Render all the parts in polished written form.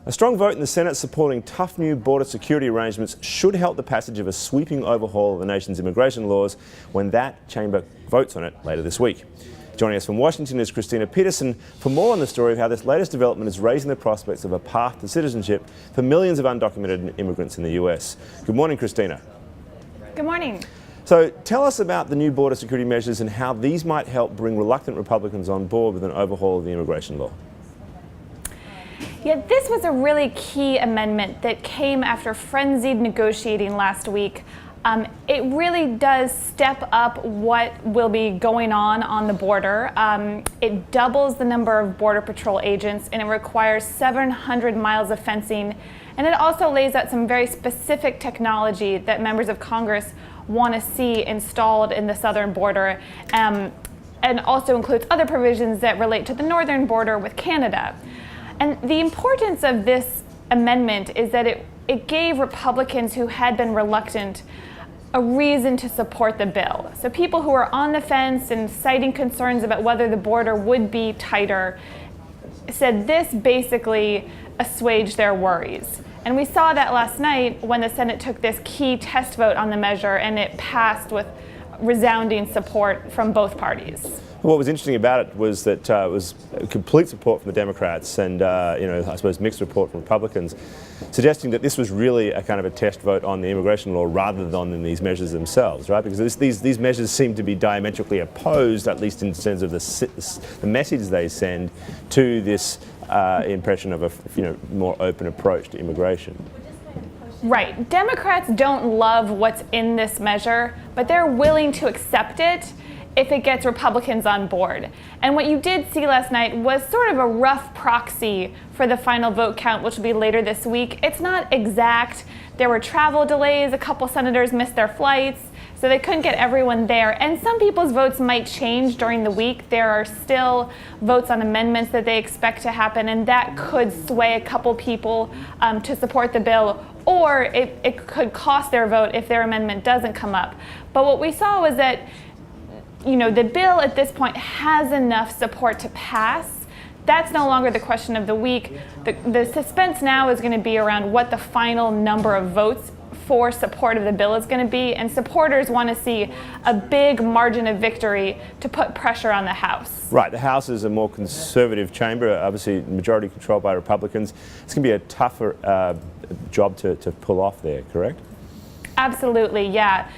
A strong vote in the Senate supporting tough new border security arrangements should help the passage of a sweeping overhaul of the nation's immigration laws when that chamber votes on it later this week. Joining us from Washington is Kristina Peterson for more on the story of how this latest development is raising the prospects of a path to citizenship for millions of undocumented immigrants in the US. Good morning, Kristina. Good morning. So tell us about the new border security measures and how these might help bring reluctant Republicans on board with an overhaul of the immigration law. Yeah, this was a really key amendment that came after frenzied negotiating last week. It really does step up what will be going on the border. It doubles the number of Border Patrol agents, and it requires 700 miles of fencing. And it also lays out some very specific technology that members of Congress want to see installed in the southern border, and also includes other provisions that relate to the northern border with Canada. And the importance of this amendment is that it gave Republicans who had been reluctant a reason to support the bill. So people who are on the fence and citing concerns about whether the border would be tighter said this basically assuaged their worries. And we saw that last night when the Senate took this key test vote on the measure and it passed with resounding support from both parties. What was interesting about it was that it was complete support from the Democrats and, I suppose mixed support from Republicans, suggesting that this was really a kind of a test vote on the immigration law rather than in these measures themselves, right? Because these measures seem to be diametrically opposed, at least in terms of the message they send to this impression of a more open approach to immigration. Right. Democrats don't love what's in this measure, but they're willing to accept it if it gets Republicans on board. And what you did see last night was sort of a rough proxy for the final vote count, which will be later this week. It's not exact. There were travel delays. A couple senators missed their flights, so they couldn't get everyone there. And some people's votes might change during the week. There are still votes on amendments that they expect to happen, and that could sway a couple people to support the bill, or it could cost their vote if their amendment doesn't come up. But what we saw was that the bill at this point has enough support to pass. That's no longer the question of the week. The suspense now is going to be around what the final number of votes for support of the bill is going to be, and supporters want to see a big margin of victory to put pressure on the House. Right, the House is a more conservative chamber, obviously majority controlled by Republicans. It's going to be a tougher job to pull off there, correct? Absolutely, yeah.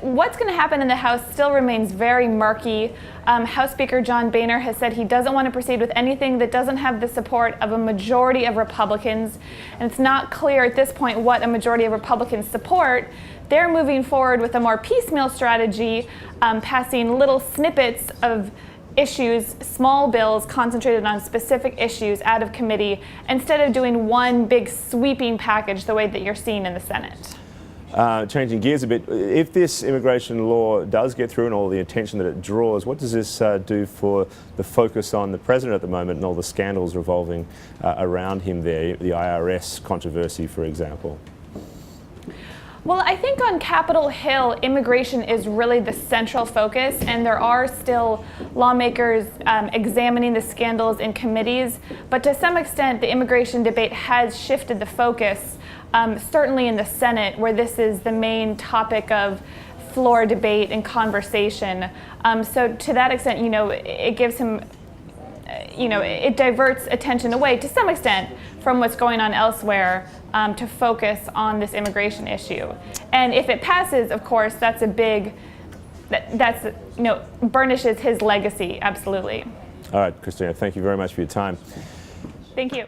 What's going to happen in the House still remains very murky. House Speaker John Boehner has said he doesn't want to proceed with anything that doesn't have the support of a majority of Republicans. And it's not clear at this point what a majority of Republicans support. They're moving forward with a more piecemeal strategy, passing little snippets of issues, small bills concentrated on specific issues out of committee, instead of doing one big sweeping package the way that you're seeing in the Senate. Changing gears a bit, if this immigration law does get through and all the attention that it draws, what does this do for the focus on the president at the moment and all the scandals revolving around him there, the IRS controversy, for example? Well, I think on Capitol Hill, immigration is really the central focus, and there are still lawmakers examining the scandals in committees. But to some extent, the immigration debate has shifted the focus, certainly in the Senate, where this is the main topic of floor debate and conversation. So to that extent, it gives him, it diverts attention away to some extent from what's going on elsewhere to focus on this immigration issue. And if it passes, of course, that's a big, burnishes his legacy, absolutely. All right, Kristina, thank you very much for your time. Thank you.